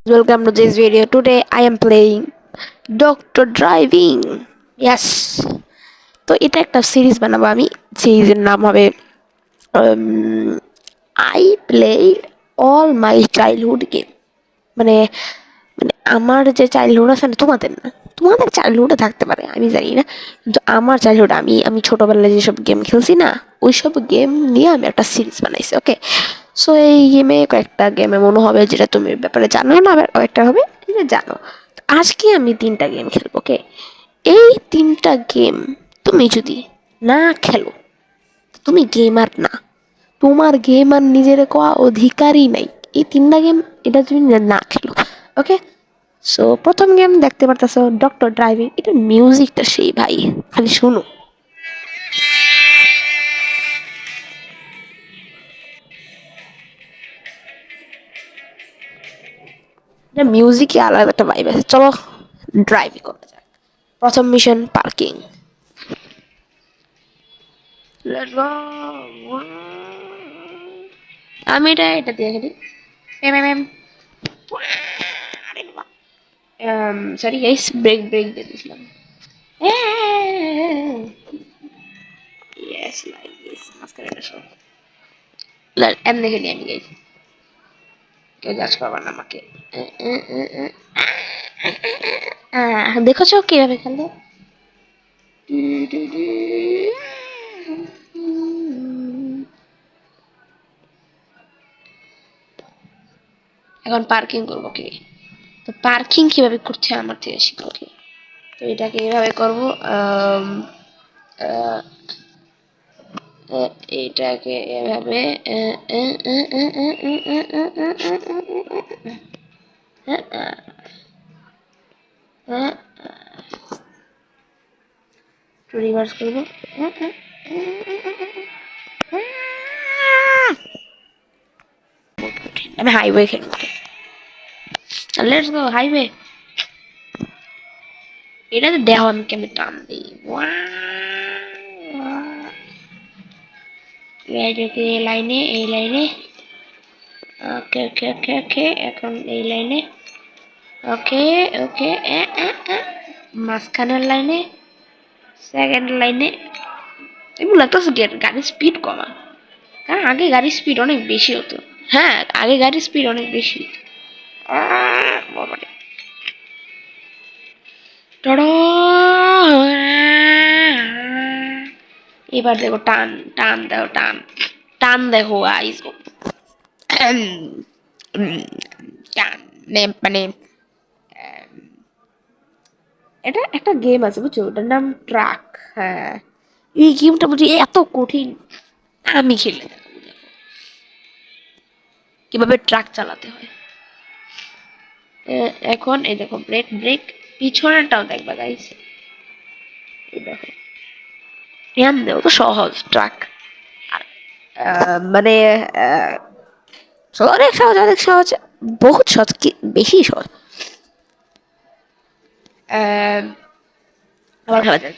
Welcome to this video. Today I am playing Doctor Driving. Yes. তো এটা একটা series বানাবো আমি। সিরিজের নাম হবে I played all my childhood game. মানে মানে আমার যে চাইল্ডহুড আছে না, তোমাদের না, তোমাদের চাইল্ডহুডে থাকতে পারে আমি জানি না, কিন্তু আমার চাইল্ডহুড আমি আমি ছোটবেলায় যেসব গেম খেলছি না, ওইসব গেম নিয়ে আমি একটা সিরিজ বানাইছি। ওকে, সো এই গেমে কয়েকটা গেম এমন হবে যেটা তুমি ব্যাপারে জানো না, আবার কয়েকটা হবে যেটা জানো। আজকে আমি 3টা গেম খেলবো। ওকে, এই 3টা গেম তুমি যদি না খেলো, তুমি গেমার না, তোমার গেম আর নিজের কোয়া অধিকারই নাই। এই 3টা গেম এটা তুমি না খেলো। ওকে, সো প্রথম গেম দেখতে পারতেছো ডক্টর ড্রাইভিং। এটা মিউজিকটা সেই ভাই, খালি শুনো। এটা মিউজিকে আলাদা একটা ভাইব আছে। চলো ড্রাইভিং করা যাক। প্রথম মিশন পার্কিং। Let's go. আমি এটা দিয়ে খেলি। সরি গাইস, ব্রেক ব্রেক দিয়ে দিয়েছিলাম। ইয়েস, লাইক দিস মাঝখানে একটা শো। এমনি খেলি আমি গাইস, কেউ জাজ করবার না আমাকে। দেখেছো কিভাবে খেললো। এখন পার্কিং করবো কি? তো পার্কিং কিভাবে করছে আমার থেকে শিখো কি? তো এটাকে এভাবে করবো। এটাকে এভাবে রিভার্স করবো। আমি হাইওয়ে খেলবো। Let's go highway. এটাতে দেখো আমি কেমন টান দিই। এই লাইনে, এই লাইনে। ওকে ওকে ওকে ওকে, এখন এই লাইনে। ওকে ওকে, মাঝখানের লাইনে, সেকেন্ড লাইনে। এগুলো তো গাড়ির স্পিড কমা, কারণ আগে গাড়ির স্পিড অনেক বেশি হতো। হ্যাঁ, আগে গাড়ির স্পিড অনেক বেশি। বাবারে। এবার দেখো টান, টান দেখো, টান টান দেখো আইস। টান মানে এটা একটা গেম আছে বুঝছো, ওটার নাম ট্রাক। হ্যাঁ, এই গেমটা বুঝি এত কঠিন, আমি খেলে দেখাবো দেখো কিভাবে ট্রাক চালাতে হয়। এখন এই দেখো ব্রেক ব্রেক, পিছনেরটাও দেখবা গাইস। এই দেখো, ধ্যান দেও, তো সহজ ট্রাক। আর মানে অনেক সহজ, অনেক সহজ, বহুত সহজ, কি বেশি সহজ। আবার খেলা যায়।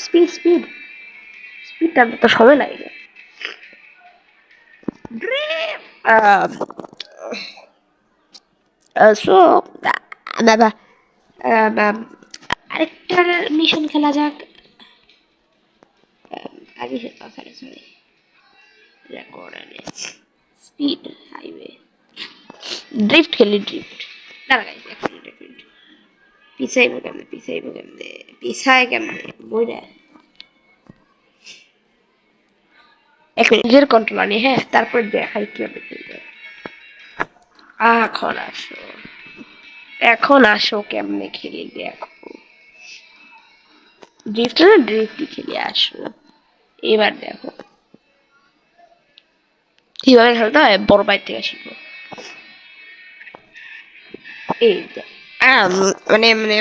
স্পিড স্পিড স্পিডটা তো সময় লাগে। সো বাবা, আরেকটা মিশন খেলা যাক। আগে sorry sorry, record speed highway, drift খেলি, ড্রিফট। দাঁড়া গাইস, এক মিনিট এক মিনিট। পিছাইবো কেমনে, পিছাইবো কেমনে, পিছায় কেমনে বইরা। এক মিনিট, নিজের কন্ট্রোল আনি। হ্যাঁ, তারপর দেখাই কিভাবে খেলবে। এখন আসো, এখন আসো কেমনে খেলি দেখো। ড্রিফট না, ড্রিফটই খেলি, আসো। এবার দেখো কিভাবে খেলতে হয়, বড় ভাই থেকে শিখবো। এই যে, মানে মানে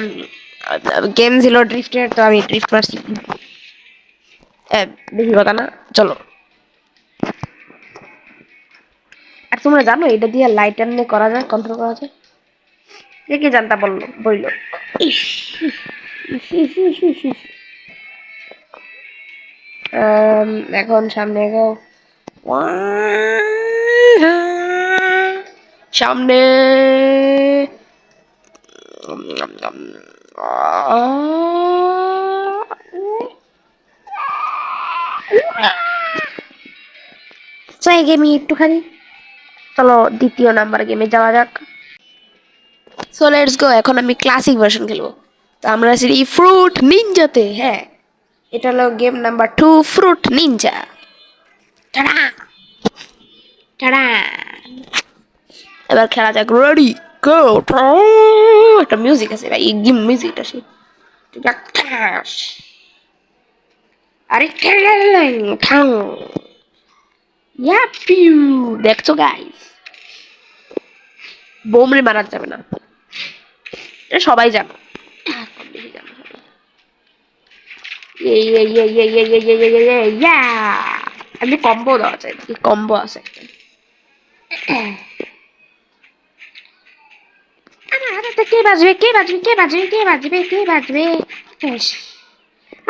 গেম ছিল ড্রিফটের, তো আমি ড্রিফট মারছি। বেশি কথা না, চলো। আর তোমরা জানো এটা দিয়ে লাইট এমনি করা যায়, কন্ট্রোল করা যায়। কে কে জানতা বললো বইলো। ইস, ইস, ইস, ইস, ইস, ইস। এখন সামনে গো। সামনে তো এই গেমই একটুখানি, চলো দ্বিতীয় নাম্বার গেমে যাওয়া যাক। সো লেটস গো, এখন আমি ক্লাসিক ভার্সন খেলবো। তো আমরা আছি ফ্রুট নিনজাতে। হ্যাঁ, এটা হলো game number 2, fruit Ninja. Ta-da ta-da, এবার খেলা যাক। Ready go. একটা মিউজিক আছে ভাই, এই গেম মিউজিকটা সে আরে ঠাং ইয়াপিউ। দেখছো গাইস, বোমরে মারা যাবে না, এটা সবাই জানো। কম বেশি জানো সবাই। এই এই এই এই এই এই এই এই এই ইয়া, আমি কম্বো দেওয়া চাই, কম্বো আছে একটা। আমার হাতে কে বাজবে, কে বাজবে, কে বাজবে, কে বাজবে, কে বাজবে? বেশ,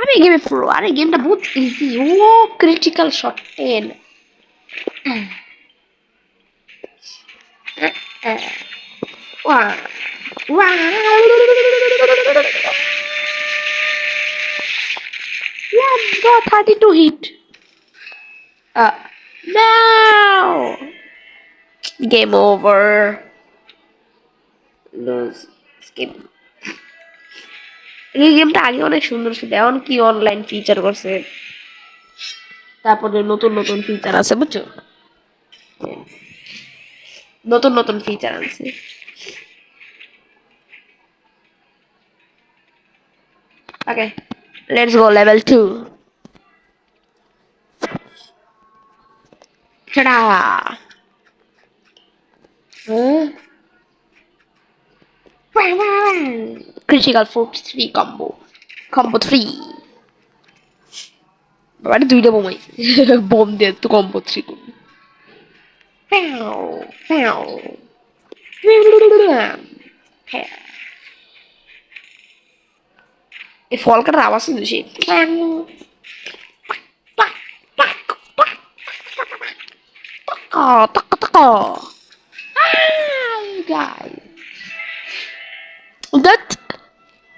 আমি গেমে প্রো। আরে গেমটা বহুত ইজি। ও ক্রিটিক্যাল শট 10। ওয়া ওয়া, let's go 32 hit. Uh, no! Game over. Lose. Skip. এই গেমটা আগে অনেক সুন্দর ছিল, এখন কি অনলাইন ফিচার করছে, তারপরে নতুন নতুন ফিচার আছে বুঝছো, নতুন নতুন ফিচার আছে। Okay, let's go level 2। Tata. Critical force 3 combo, combo 3। বাবারে দুইটা বোম আইছে। বোম দিয়ে তো কম্বো 3 করবি। প্যাও প্যাও। এই ফল কাটার আওয়াজ শুনছি সেই।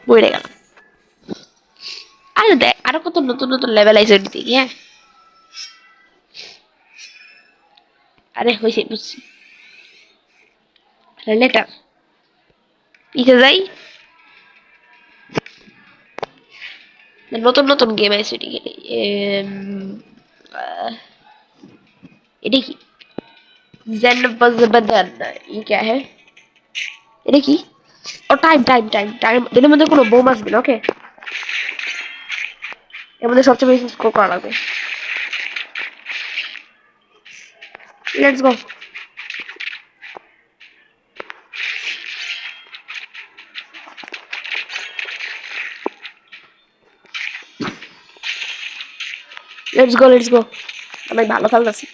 মরে গেল। আরে দেখ, আরো কত নতুন নতুন লেভেল আইছে ওদিকে। হ্যাঁ, আরে হয়েছে বুঝছি। লেটার পিছে যাই, নতুন নতুন গেম আইছে ওদিকে। এটা কি? জেন বদন, ये क्या है? এটা কি? ও টাইম টাইম টাইম টাইম, এর মধ্যে কোনো বোম আসবে না। ওকে, এর মধ্যে সবচেয়ে বেশি স্কোর করা লাগবে। Let's go. Let's go let's গো, আমি ভালো খেলতেছি।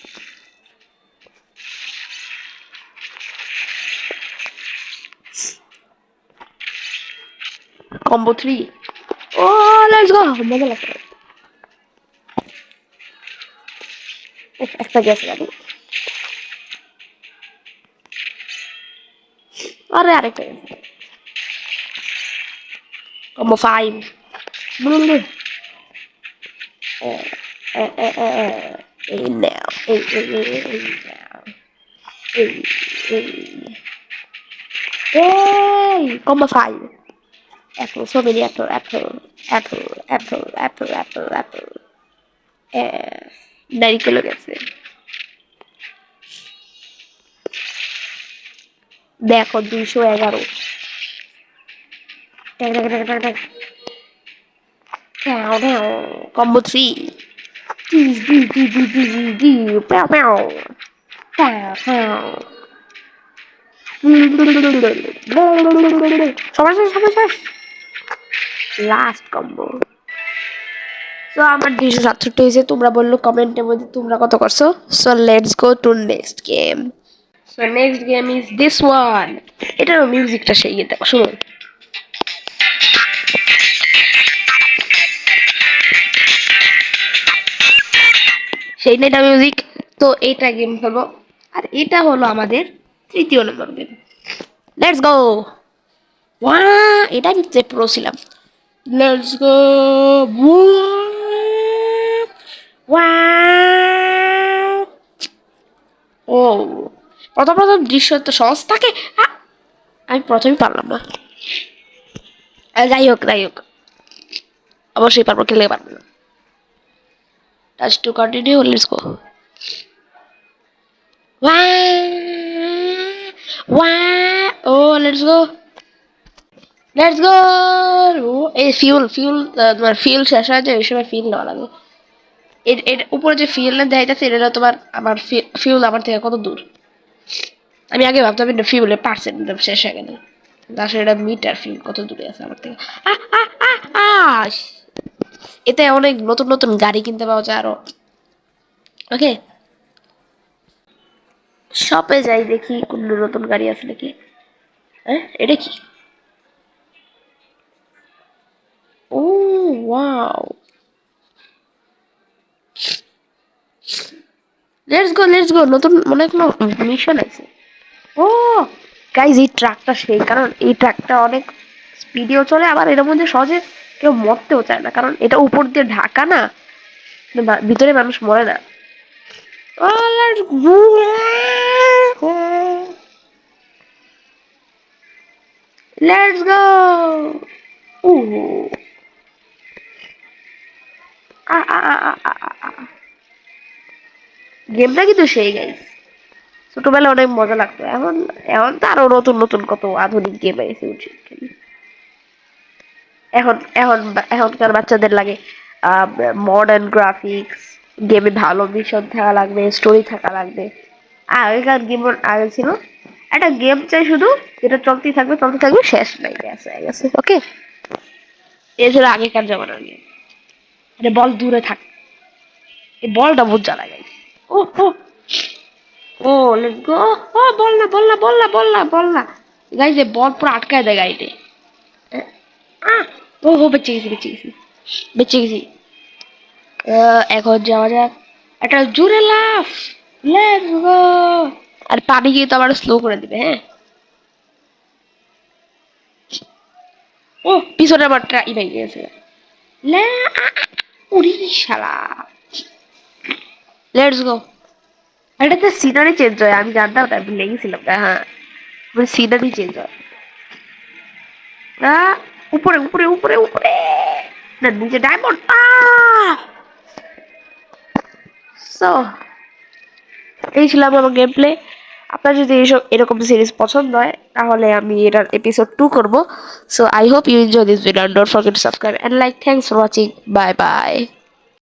কম্বো 3। ও লেটস গো, মজা লাগছে। একটা গেছে গাড়ি। আরে আরেকটা গেছে। কম্বো 5। এই নাও, এই নাও, এই combo 5। Apple, so many apple, apple, apple, apple, apple, apple, apple. নারিকেল গেছে। দেখো 211। কম্বো 3। প্যাও প্যাও প্যাও প্যাও। সবাই শেষ, সবাই শেষ। Last combo. সো আমার 267 হয়েছে। তোমরা বললো কমেন্টের মধ্যে তোমরা কত করছো। So let's go to next game. So next game is this one. এটারও মিউজিকটা সেই দেখো, শুনো। সেই না এটা মিউজিক। তো এইটা গেম খেলবো, আর এটা হলো আমাদের 3য় নম্বর গেম। Let's go. ওয়া, এটা আমি প্রো ছিলাম। Let's go. ওয়া, ও, প্রথম প্রথম দৃশ্য তো সহজ থাকে। আমি প্রথমেই পারলাম না। যাই হোক যাই হোক, অবশ্যই পারবো, খেলে পারবো না। Touch to continue, let's go. ওয়া, ওয়া, ও, লেটস গো। লেটস গো। এই ফিউল তোমার ফিউল শেষ হয়ে যায়, ওই সময় ফিল নেওয়া লাগে। এর উপরে যে ফিউলটা দেখাইতেছে, এটা তোমার আমার ফিউল আমার থেকে কত দূর। আমি আগে ভাবতাম এটা ফিউলের পার্সেন্ট শেষ হয়ে গেলে, আসলে এটা মিটার ফিউল কত দূরে আছে আমার থেকে। আহ, এতে অনেক নতুন নতুন গাড়ি কিনতে পাওয়া যায় আরো। ওকে, শপে যাই দেখি কোন নতুন গাড়ি আছে নাকি। হ্যাঁ, এটা কি? ও, wow, let's go let's go, নতুন মনে হয় কোনো মিশন আছে। ও গাইজ, এই ট্রাকটা সেই, কারণ এই ট্রাকটা অনেক স্পিডেও চলে, আবার এর মধ্যে সহজে কেউ মরতেও চায় না, কারণ এটা উপর দিয়ে ঢাকা না, ভিতরে মানুষ মরে না। Let's go. গেমটা কিন্তু সেই গাইজ, ছোটবেলায় অনেক মজা লাগতো। এখন এখন তো আরো নতুন নতুন কত আধুনিক গেম এসে উঠছে। এখন এখন এখনকার বাচ্চাদের লাগে মডার্ন গ্রাফিক্স, গেমে ভালো মিশন থাকা লাগবে, স্টোরি থাকা লাগবে। আর আগেকার গেম আগে ছিল একটা গেম চাই শুধু, যেটা চলতে থাকবে, শেষ নাই, ব্যাস হয়ে গেছে। ওকে, এ ছিল আগেকার জামানার গেম। আরে বল দূরে থাক, এই বলটা বহুত জ্বালা guys. O O O, let's go. ও, বল না বল না বল না বল না বল না, গাইস এই বল পুরো আটকায় দেয় গাড়িতে। আহ, ও হো, বেঁচে গেছি বেঁচে গেছি বেঁচে গেছি। এখন যাওয়া যাক, একটা জোরে লাফ। Let's go. আর পানি গিয়ে তো আবার স্লো করে দিবে, হ্যাঁ। ও, পিছনে আমার ট্রাই ভেঙে গেছে। লে, উড়ি শালা। Let's go. এটাতে সিনারি চেঞ্জ হয়, আমি জানতাম না, ভুলে গেছিলাম। হ্যাঁ, সিনারি চেঞ্জ হয়। আহ, উপরে উপরে উপরে উপরে, না নিচে ডায়মন্ড। সো এই ছিল আমার গেম প্লে। আপনার যদি এইসব এরকম সিরিজ পছন্দ হয়, তাহলে আমি এটার এপিসোড 2 করব। So I hope you enjoy this video, don't forget to subscribe and like. Thanks for watching, bye by.